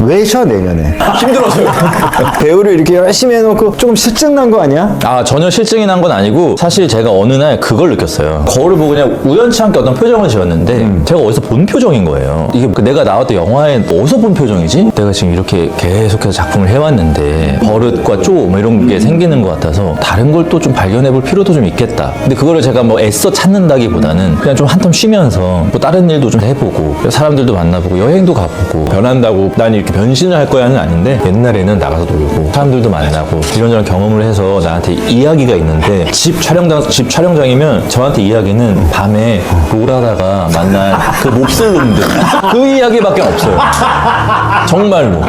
왜 쉬어 내년에? 힘들어서요. 배우를 이렇게 열심히 해놓고 조금 실증 난 거 아니야? 아, 전혀 실증이 난 건 아니고 사실 제가 어느 날 그걸 느꼈어요. 거울을 보고 그냥 우연치 않게 어떤 표정을 지었는데 제가 어디서 본 표정인 거예요. 이게 내가 나왔던 영화에 어디서 본 표정이지? 내가 지금 이렇게 계속해서 작품을 해왔는데 버릇과 쪼 뭐 이런 게 생기는 것 같아서 다른 걸 또 좀 발견해 볼 필요도 좀 있겠다. 근데 그거를 제가 뭐 애써 찾는다기보다는 그냥 좀 한텀 쉬면서 뭐 다른 일도 좀 해보고 사람들도 만나보고 여행도 가보고 변한다고 난 이렇게 변신을 할 거야는 아닌데 옛날에는 나가서 놀고 사람들도 만나고 이런저런 경험을 해서 나한테 이야기가 있는데 집 촬영장이면 저한테 이야기는 밤에 롤하다가 만난 그 몹쓸 놈들 그 이야기밖에 없어요. 정말로.